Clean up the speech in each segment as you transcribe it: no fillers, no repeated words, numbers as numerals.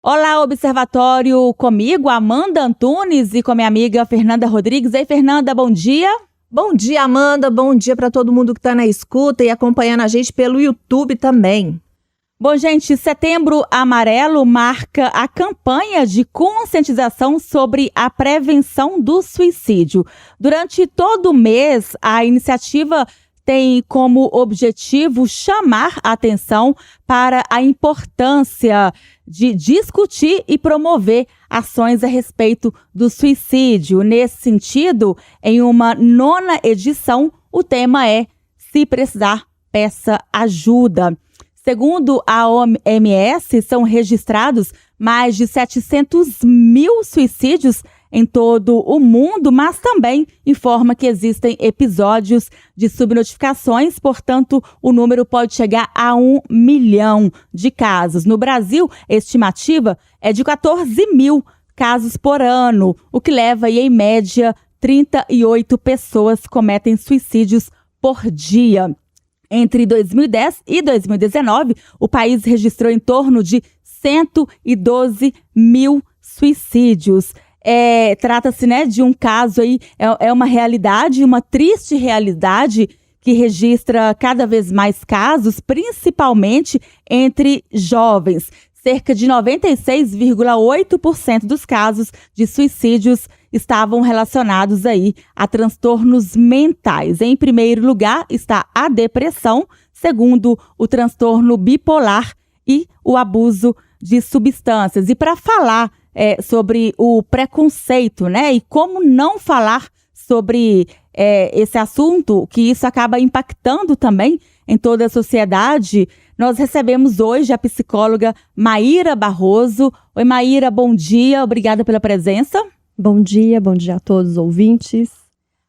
Olá, Observatório, comigo, Amanda Antunes, e com a minha amiga Fernanda Rodrigues. Ei, Fernanda, bom dia. Bom dia, Amanda. Bom dia para todo mundo que está na escuta e acompanhando a gente pelo YouTube também. Bom, gente, Setembro Amarelo marca a campanha de conscientização sobre a prevenção do suicídio. Durante todo o mês, a iniciativa tem como objetivo chamar a atenção para a importância de discutir e promover ações a respeito do suicídio. Nesse sentido, em uma 9ª edição, o tema é "Se precisar, peça ajuda". Segundo a OMS, são registrados mais de 700 mil suicídios em todo o mundo, mas também informa que existem episódios de subnotificações, portanto, o número pode chegar a 1 milhão de casos. No Brasil, a estimativa é de 14 mil casos por ano, o que leva aí, em média, 38 pessoas cometem suicídios por dia. Entre 2010 e 2019, o país registrou em torno de 112 mil suicídios. Trata-se, de um caso aí, é uma realidade, uma triste realidade que registra cada vez mais casos, principalmente entre jovens. Cerca de 96,8% dos casos de suicídios estavam relacionados aí a transtornos mentais. Em primeiro lugar está a depressão, segundo o transtorno bipolar e o abuso de substâncias. E para falar sobre o preconceito, e como não falar sobre esse assunto, que isso acaba impactando também em toda a sociedade, nós recebemos hoje a psicóloga Maíra Barroso. Oi, Maíra, bom dia, obrigada pela presença. Bom dia a todos os ouvintes.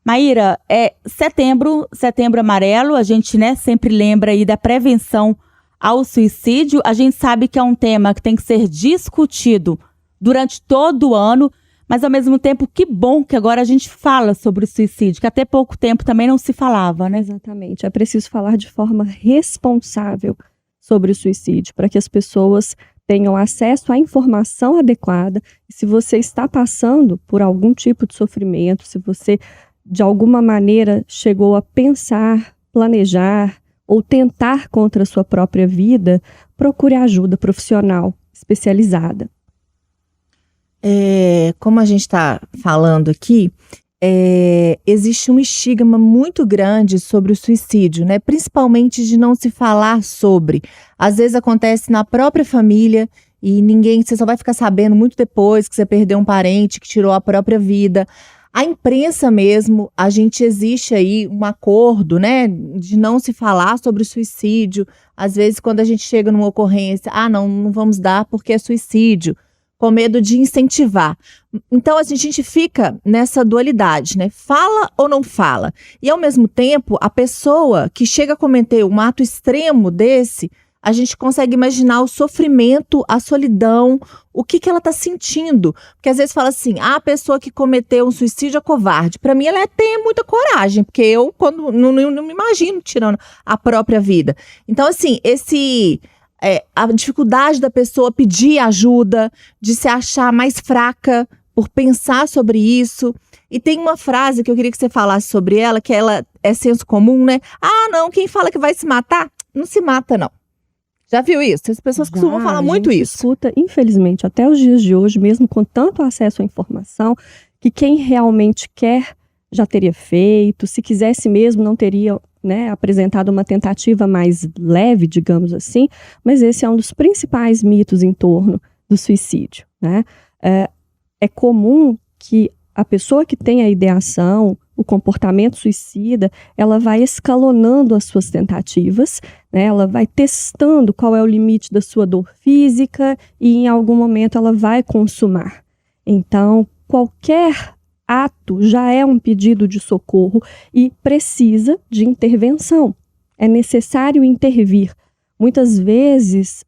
Maíra, setembro amarelo, a gente sempre lembra aí da prevenção ao suicídio. A gente sabe que é um tema que tem que ser discutido durante todo o ano, mas ao mesmo tempo, que bom que agora a gente fala sobre o suicídio, que até pouco tempo também não se falava, né? Exatamente, é preciso falar de forma responsável sobre o suicídio, para que as pessoas tenham acesso à informação adequada. E se você está passando por algum tipo de sofrimento, se você de alguma maneira chegou a pensar, planejar ou tentar contra a sua própria vida, procure ajuda profissional especializada. Como a gente está falando aqui, existe um estigma muito grande sobre o suicídio, principalmente de não se falar sobre. Às vezes acontece na própria família e você só vai ficar sabendo muito depois que você perdeu um parente que tirou a própria vida. A imprensa mesmo, existe aí um acordo, de não se falar sobre o suicídio. Às vezes, quando a gente chega numa ocorrência, não vamos dar porque é suicídio, com medo de incentivar. Então, a gente fica nessa dualidade, Fala ou não fala? E, ao mesmo tempo, a pessoa que chega a cometer um ato extremo desse, a gente consegue imaginar o sofrimento, a solidão, o que ela está sentindo. Porque, às vezes, fala assim, a pessoa que cometeu um suicídio é covarde. Para mim, ela tem muita coragem, porque eu não me imagino tirando a própria vida. Então, assim, a dificuldade da pessoa pedir ajuda, de se achar mais fraca por pensar sobre isso. E tem uma frase que eu queria que você falasse sobre ela, que ela é senso comum, não, quem fala que vai se matar, não se mata, não. Já viu isso? As pessoas costumam falar muito isso. Escuta, infelizmente, até os dias de hoje, mesmo com tanto acesso à informação, que quem realmente quer já teria feito, se quisesse mesmo não teria apresentado uma tentativa mais leve, digamos assim, mas esse é um dos principais mitos em torno do suicídio. É comum que a pessoa que tem a ideação, o comportamento suicida, ela vai escalonando as suas tentativas, ela vai testando qual é o limite da sua dor física e em algum momento ela vai consumar. Então, qualquer ato já é um pedido de socorro e precisa de intervenção. É necessário intervir. Muitas vezes,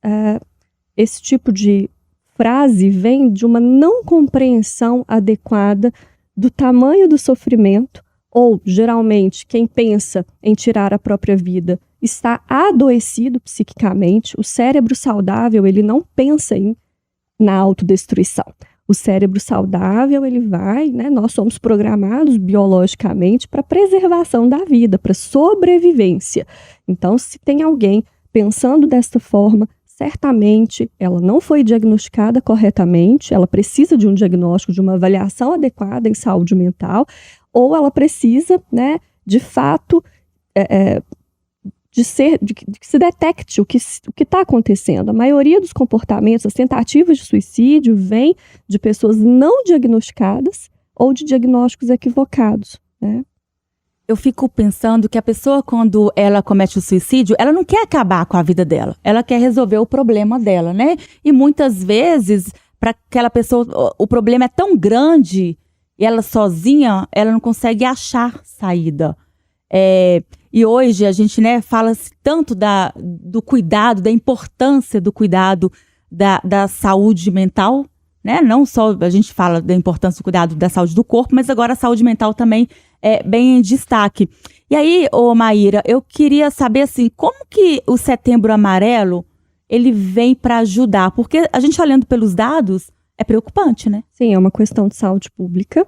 esse tipo de frase vem de uma não compreensão adequada do tamanho do sofrimento, ou, geralmente, quem pensa em tirar a própria vida está adoecido psiquicamente. O cérebro saudável, ele não pensa em na autodestruição. O cérebro saudável, ele vai, né, nós somos programados biologicamente para preservação da vida, para sobrevivência. Então, se tem alguém pensando desta forma, certamente ela não foi diagnosticada corretamente, ela precisa de um diagnóstico, de uma avaliação adequada em saúde mental, ou ela precisa, né, de fato, de que se detecte o que está acontecendo. A maioria dos comportamentos, as tentativas de suicídio, vem de pessoas não diagnosticadas ou de diagnósticos equivocados, né? Eu fico pensando que a pessoa, quando ela comete o suicídio, ela não quer acabar com a vida dela. Ela quer resolver o problema dela, né? E muitas vezes, para aquela pessoa, o problema é tão grande e ela sozinha, ela não consegue achar saída. E hoje a gente, né, fala tanto do cuidado, da importância do cuidado da saúde mental, né? Não só a gente fala da importância do cuidado da saúde do corpo, mas agora a saúde mental também é bem em destaque. E aí, Maíra, eu queria saber assim, como que o Setembro Amarelo ele vem para ajudar? Porque a gente olhando pelos dados é preocupante, né? Sim, é uma questão de saúde pública.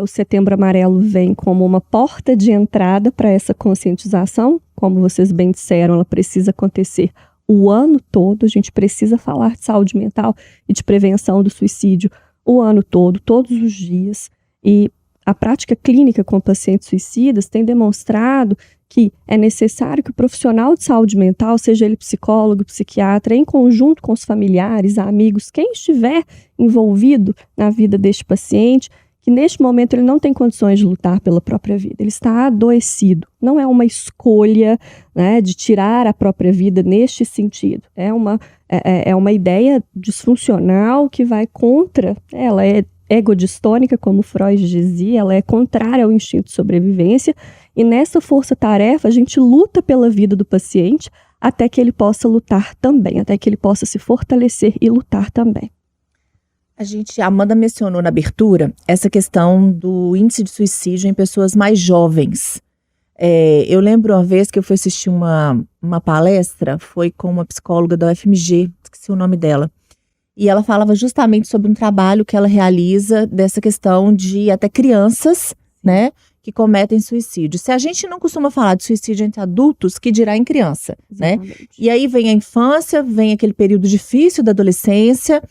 O Setembro Amarelo vem como uma porta de entrada para essa conscientização. Como vocês bem disseram, ela precisa acontecer o ano todo. A gente precisa falar de saúde mental e de prevenção do suicídio o ano todo, todos os dias. E a prática clínica com pacientes suicidas tem demonstrado que é necessário que o profissional de saúde mental, seja ele psicólogo, psiquiatra, em conjunto com os familiares, amigos, quem estiver envolvido na vida deste paciente, que neste momento ele não tem condições de lutar pela própria vida, ele está adoecido. Não é uma escolha, né, de tirar a própria vida neste sentido. É uma ideia disfuncional que vai contra, ela é egodistônica, como Freud dizia, ela é contrária ao instinto de sobrevivência, e nessa força-tarefa a gente luta pela vida do paciente até que ele possa lutar também, até que ele possa se fortalecer e lutar também. A Amanda mencionou na abertura essa questão do índice de suicídio em pessoas mais jovens. Eu lembro uma vez que eu fui assistir uma palestra, foi com uma psicóloga da UFMG, esqueci o nome dela, e ela falava justamente sobre um trabalho que ela realiza dessa questão de até crianças, né, que cometem suicídio. Se a gente não costuma falar de suicídio entre adultos, que dirá em criança, né? E aí vem a infância, vem aquele período difícil da adolescência.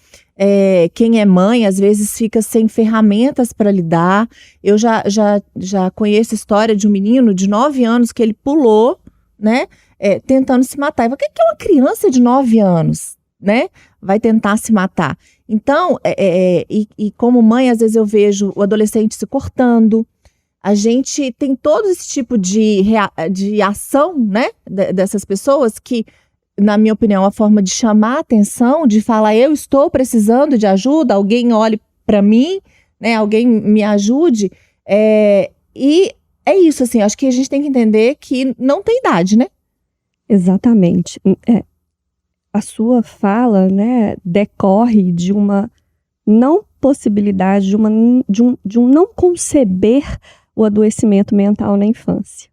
Quem é mãe, às vezes, fica sem ferramentas para lidar. Eu já conheço a história de um menino de 9 anos que ele pulou, né, tentando se matar. E o que é uma criança de 9 anos, né, vai tentar se matar? Então, e como mãe, às vezes eu vejo o adolescente se cortando. A gente tem todo esse tipo de ação, né, dessas pessoas que, na minha opinião, é uma forma de chamar a atenção, de falar, eu estou precisando de ajuda, alguém olhe para mim, né, alguém me ajude. E é isso, assim, acho que a gente tem que entender que não tem idade, né? Exatamente. A sua fala, né, decorre de uma não possibilidade, de um não conceber o adoecimento mental na infância.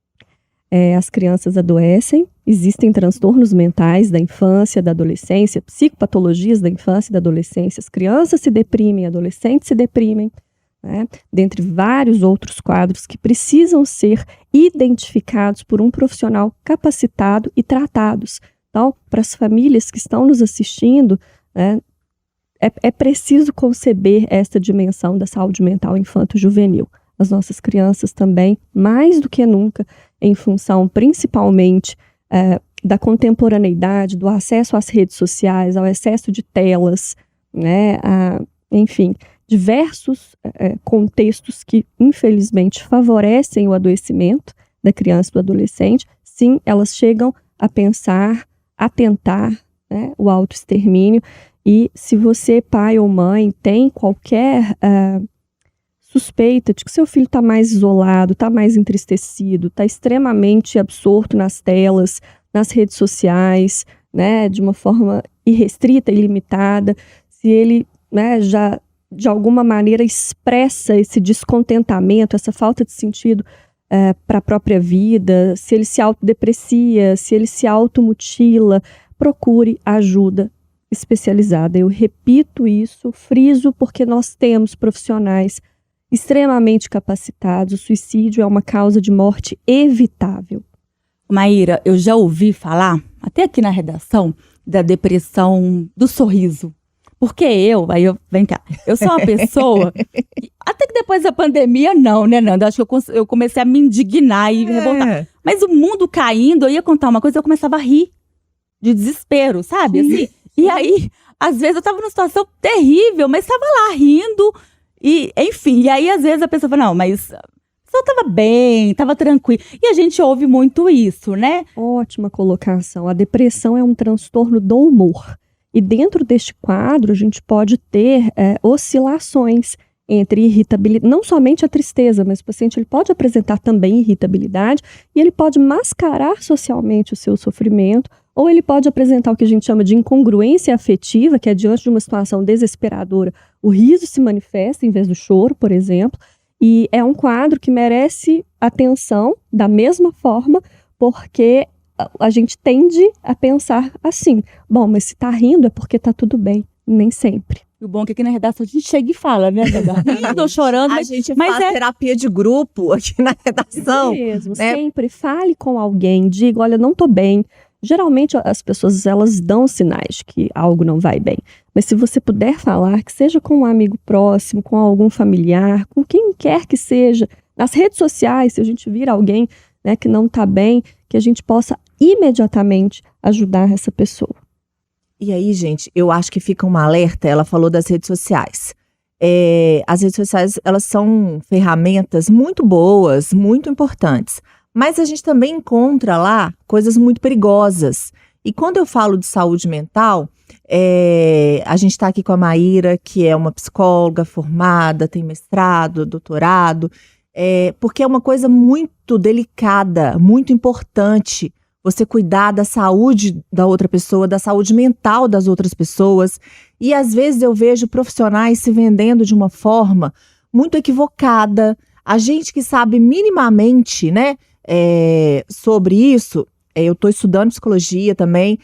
As crianças adoecem, existem transtornos mentais da infância, da adolescência, psicopatologias da infância e da adolescência. As crianças se deprimem, adolescentes se deprimem, né? Dentre vários outros quadros que precisam ser identificados por um profissional capacitado e tratados. Então, para as famílias que estão nos assistindo, né, é preciso conceber essa dimensão da saúde mental infanto-juvenil. As nossas crianças também, mais do que nunca, em função principalmente da contemporaneidade, do acesso às redes sociais, ao excesso de telas, né, enfim, diversos contextos que, infelizmente, favorecem o adoecimento da criança e do adolescente. Sim, elas chegam a pensar, a tentar, né, o autoextermínio. E se você, pai ou mãe, tem qualquer suspeita de que seu filho está mais isolado, está mais entristecido, está extremamente absorto nas telas, nas redes sociais, né, de uma forma irrestrita e ilimitada, se ele, né, já de alguma maneira expressa esse descontentamento, essa falta de sentido para a própria vida, se ele se autodeprecia, se ele se automutila, procure ajuda especializada. Eu repito isso, friso, porque nós temos profissionais extremamente capacitados. O suicídio é uma causa de morte evitável. Maíra, eu já ouvi falar, até aqui na redação, da depressão do sorriso. Porque vem cá, eu sou uma pessoa, até que depois da pandemia não, né, Nanda? Acho que eu comecei a me indignar e revoltar. Mas o mundo caindo, eu ia contar uma coisa, eu começava a rir de desespero, sabe? Assim, e aí, às vezes eu tava numa situação terrível, mas tava lá rindo, e enfim. E aí, às vezes, a pessoa fala, não, mas a pessoa tava bem, tava tranquila. E a gente ouve muito isso, né? Ótima colocação. A depressão é um transtorno do humor. E dentro deste quadro, a gente pode ter oscilações entre irritabilidade, não somente a tristeza, mas o paciente ele pode apresentar também irritabilidade e ele pode mascarar socialmente o seu sofrimento, ou ele pode apresentar o que a gente chama de incongruência afetiva, que é diante de uma situação desesperadora, o riso se manifesta em vez do choro, por exemplo, e é um quadro que merece atenção da mesma forma, porque a gente tende a pensar assim, bom, mas se tá rindo é porque tá tudo bem, nem sempre. O bom é que aqui na redação a gente chega e fala, né, rindo ou chorando. A gente faz terapia de grupo aqui na redação. Isso mesmo, né? Sempre fale com alguém, diga, olha, não tô bem. Geralmente as pessoas, elas dão sinais de que algo não vai bem. Mas se você puder falar, que seja com um amigo próximo, com algum familiar, com quem quer que seja, nas redes sociais, se a gente vir alguém, né, que não tá bem, que a gente possa imediatamente ajudar essa pessoa. E aí, gente, eu acho que fica um alerta, ela falou das redes sociais. As redes sociais, elas são ferramentas muito boas, muito importantes, mas a gente também encontra lá coisas muito perigosas. E quando eu falo de saúde mental, a gente está aqui com a Maíra, que é uma psicóloga formada, tem mestrado, doutorado, porque é uma coisa muito delicada, muito importante, você cuidar da saúde da outra pessoa, da saúde mental das outras pessoas. E às vezes eu vejo profissionais se vendendo de uma forma muito equivocada. A gente que sabe minimamente, né, sobre isso, eu estou estudando psicologia também,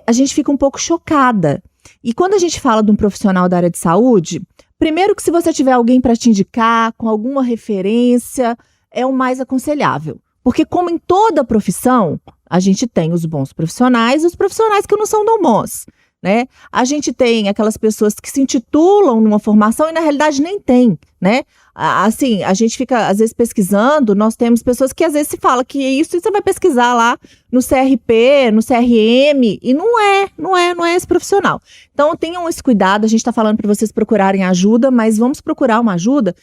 a gente fica um pouco chocada. E quando a gente fala de um profissional da área de saúde, primeiro que se você tiver alguém para te indicar, com alguma referência, é o mais aconselhável. Porque como em toda profissão, a gente tem os bons profissionais e os profissionais que não são tão bons, né? A gente tem aquelas pessoas que se intitulam numa formação e na realidade nem tem, né? Assim, a gente fica às vezes pesquisando, nós temos pessoas que às vezes se fala que isso e você vai pesquisar lá no CRP, no CRM, e não é esse profissional. Então tenham esse cuidado, a gente está falando para vocês procurarem ajuda, mas vamos procurar uma ajuda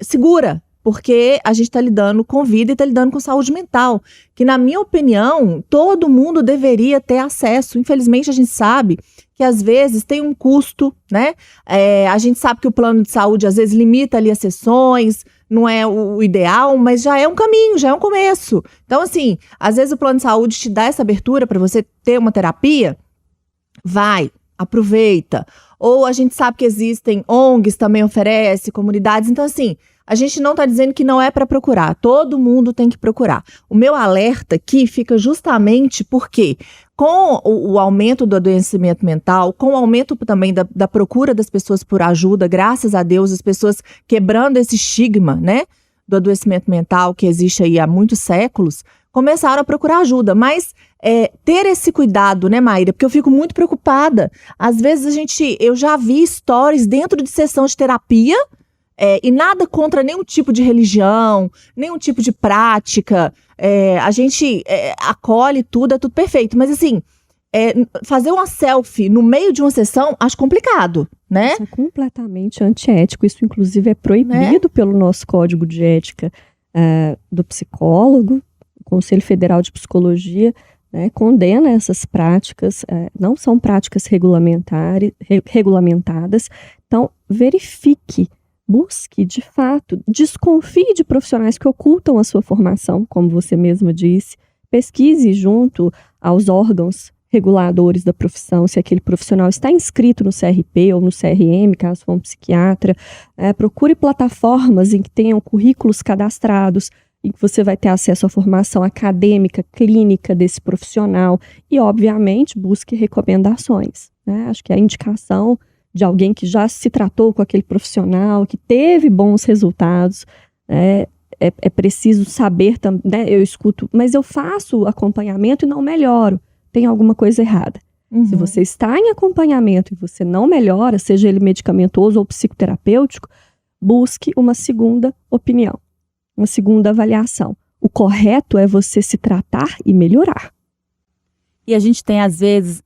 segura, porque a gente está lidando com vida e está lidando com saúde mental, que na minha opinião, todo mundo deveria ter acesso. Infelizmente a gente sabe que às vezes tem um custo, né? A gente sabe que o plano de saúde às vezes limita ali as sessões, não é o ideal, mas já é um caminho, já é um começo. Então assim, às vezes o plano de saúde te dá essa abertura para você ter uma terapia, vai, aproveita. Ou a gente sabe que existem ONGs também oferecem, comunidades, então assim, a gente não está dizendo que não é para procurar, todo mundo tem que procurar. O meu alerta aqui fica justamente porque com o aumento do adoecimento mental, com o aumento também da procura das pessoas por ajuda, graças a Deus, as pessoas quebrando esse estigma, né, do adoecimento mental que existe aí há muitos séculos, começaram a procurar ajuda, mas ter esse cuidado, né, Maíra, porque eu fico muito preocupada. Às vezes eu já vi stories dentro de sessão de terapia, e nada contra nenhum tipo de religião, nenhum tipo de prática, a gente acolhe tudo, é tudo perfeito, mas assim, fazer uma selfie no meio de uma sessão, acho complicado, né? Isso é completamente antiético, isso inclusive é proibido pelo nosso Código de Ética do psicólogo, o Conselho Federal de Psicologia, né, condena essas práticas, não são práticas regulamentadas, então verifique, busque, de fato, desconfie de profissionais que ocultam a sua formação, como você mesma disse, pesquise junto aos órgãos reguladores da profissão, se aquele profissional está inscrito no CRP ou no CRM, caso for um psiquiatra, procure plataformas em que tenham currículos cadastrados, em que você vai ter acesso à formação acadêmica, clínica desse profissional e, obviamente, busque recomendações, né? Acho que a indicação de alguém que já se tratou com aquele profissional, que teve bons resultados, é preciso saber também, né? Eu escuto, mas eu faço acompanhamento e não melhoro. Tem alguma coisa errada. Uhum. Se você está em acompanhamento e você não melhora, seja ele medicamentoso ou psicoterapêutico, busque uma segunda opinião, uma segunda avaliação. O correto é você se tratar e melhorar. E a gente tem, às vezes,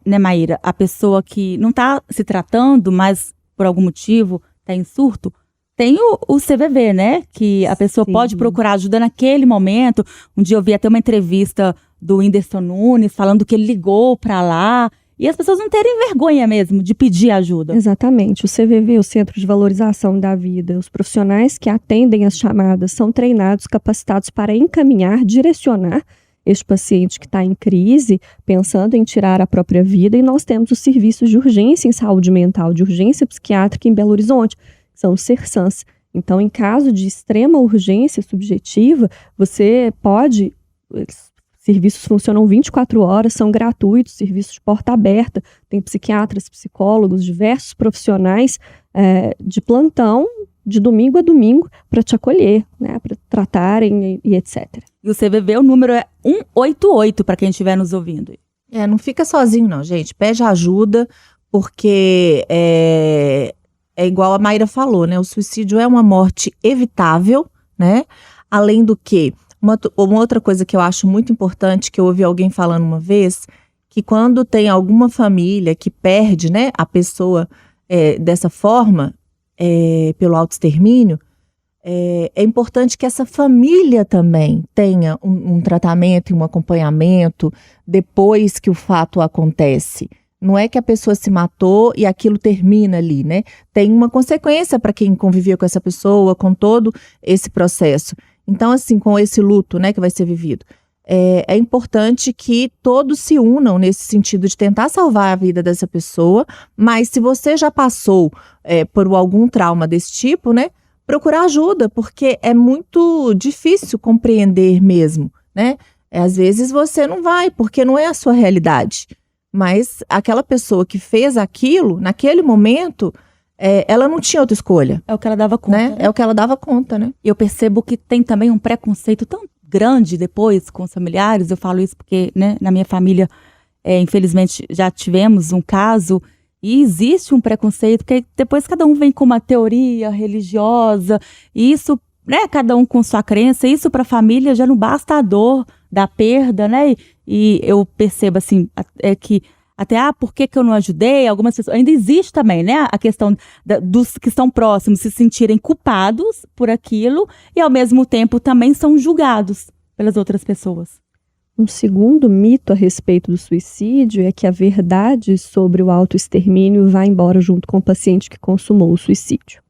né, Maíra, a pessoa que não está se tratando, mas por algum motivo está em surto, tem o CVV, né? Que a pessoa Sim. pode procurar ajuda naquele momento. Um dia eu vi até uma entrevista do Whindersson Nunes falando que ele ligou para lá. E as pessoas não terem vergonha mesmo de pedir ajuda. Exatamente. O CVV, o Centro de Valorização da Vida, os profissionais que atendem as chamadas são treinados, capacitados para encaminhar, direcionar este paciente que está em crise, pensando em tirar a própria vida. E nós temos os serviços de urgência em saúde mental, de urgência psiquiátrica em Belo Horizonte, que são os SERSANs. Então, em caso de extrema urgência subjetiva, você pode... Serviços funcionam 24 horas, são gratuitos, serviços de porta aberta, tem psiquiatras, psicólogos, diversos profissionais de plantão, de domingo a domingo, para te acolher, né, para tratarem e etc. E o CVV, o número é 188, para quem estiver nos ouvindo. Não fica sozinho não, gente. Pede ajuda, porque é igual a Maíra falou, né? O suicídio é uma morte evitável, né? Além do que... Uma outra coisa que eu acho muito importante, que eu ouvi alguém falando uma vez, que quando tem alguma família que perde, né, a pessoa dessa forma, pelo autoextermínio, é importante que essa família também tenha um tratamento e um acompanhamento depois que o fato acontece. Não é que a pessoa se matou e aquilo termina ali, né? Tem uma consequência para quem convivia com essa pessoa, com todo esse processo. Então, assim, com esse luto, né, que vai ser vivido, é importante que todos se unam nesse sentido de tentar salvar a vida dessa pessoa, mas se você já passou por algum trauma desse tipo, né, procurar ajuda, porque é muito difícil compreender mesmo, né? Às vezes você não vai, porque não é a sua realidade, mas aquela pessoa que fez aquilo, naquele momento... ela não tinha outra escolha. É o que ela dava conta. Né? É o que ela dava conta, né? E eu percebo que tem também um preconceito tão grande depois com os familiares. Eu falo isso porque, né, na minha família, infelizmente, já tivemos um caso e existe um preconceito, porque depois cada um vem com uma teoria religiosa, e isso, né, cada um com sua crença, isso para a família já não basta a dor da perda, né? E eu percebo, assim, que até, por que eu não ajudei? Algumas pessoas... Ainda existe também, né? A questão dos que estão próximos se sentirem culpados por aquilo e, ao mesmo tempo, também são julgados pelas outras pessoas. Um segundo mito a respeito do suicídio é que a verdade sobre o autoextermínio vai embora junto com o paciente que consumou o suicídio.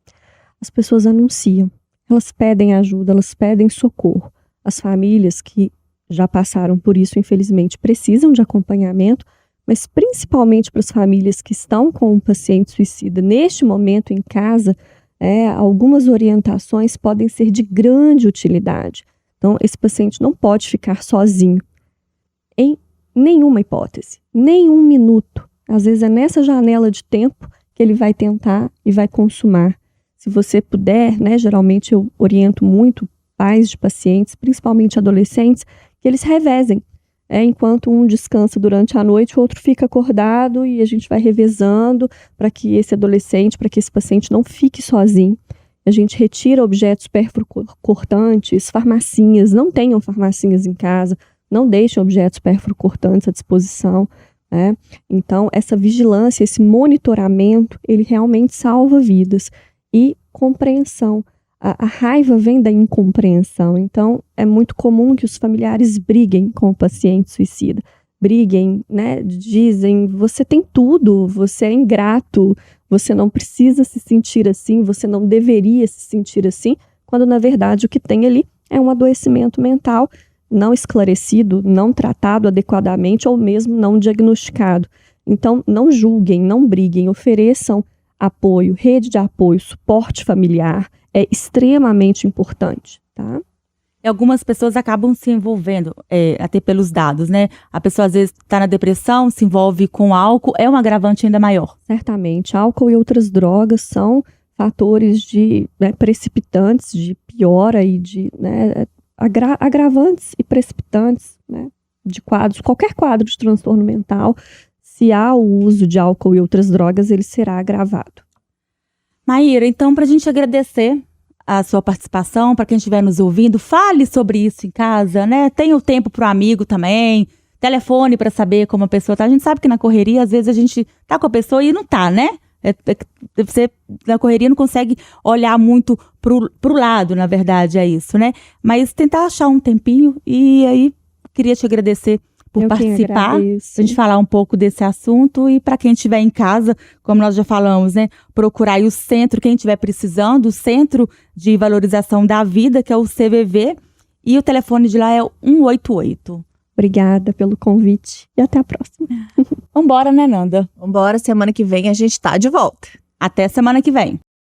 As pessoas anunciam, elas pedem ajuda, elas pedem socorro. As famílias que já passaram por isso, infelizmente, precisam de acompanhamento, mas principalmente para as famílias que estão com um paciente suicida neste momento em casa, algumas orientações podem ser de grande utilidade. Então, esse paciente não pode ficar sozinho, em nenhuma hipótese, nenhum minuto. Às vezes é nessa janela de tempo que ele vai tentar e vai consumar. Se você puder, né, geralmente eu oriento muito pais de pacientes, principalmente adolescentes, que eles revezem. Enquanto um descansa durante a noite, o outro fica acordado e a gente vai revezando para que esse adolescente, para que esse paciente não fique sozinho. A gente retira objetos perfuro-cortantes, farmacinhas, não tenham farmacinhas em casa, não deixem objetos perfuro-cortantes à disposição. Né? Então, essa vigilância, esse monitoramento, ele realmente salva vidas. E compreensão. A raiva vem da incompreensão, então é muito comum que os familiares briguem com o paciente suicida. Briguem, né? Dizem, você tem tudo, você é ingrato, você não precisa se sentir assim, você não deveria se sentir assim, quando na verdade o que tem ali é um adoecimento mental não esclarecido, não tratado adequadamente ou mesmo não diagnosticado. Então não julguem, não briguem, ofereçam apoio, rede de apoio, suporte familiar, é extremamente importante, tá? Algumas pessoas acabam se envolvendo, até pelos dados, né? A pessoa às vezes está na depressão, se envolve com álcool, é um agravante ainda maior. Certamente. Álcool e outras drogas são fatores precipitantes, de piora e de agravantes e precipitantes, né, de quadros, qualquer quadro de transtorno mental. Se há o uso de álcool e outras drogas, ele será agravado. Maíra, então, para a gente agradecer a sua participação, para quem estiver nos ouvindo, fale sobre isso em casa, né? Tenha o tempo para o amigo também, telefone para saber como a pessoa tá. A gente sabe que na correria, às vezes a gente tá com a pessoa e não tá, né? Você, na correria, não consegue olhar muito pro lado, na verdade, é isso, né? Mas tentar achar um tempinho, e aí queria te agradecer por participar, a gente falar um pouco desse assunto. E para quem estiver em casa, como nós já falamos, né, procurar aí o centro, quem estiver precisando, o Centro de Valorização da Vida, que é o CVV, e o telefone de lá é o 188. Obrigada pelo convite e até a próxima. Vambora, né, Nanda? Vambora, semana que vem a gente tá de volta. Até semana que vem.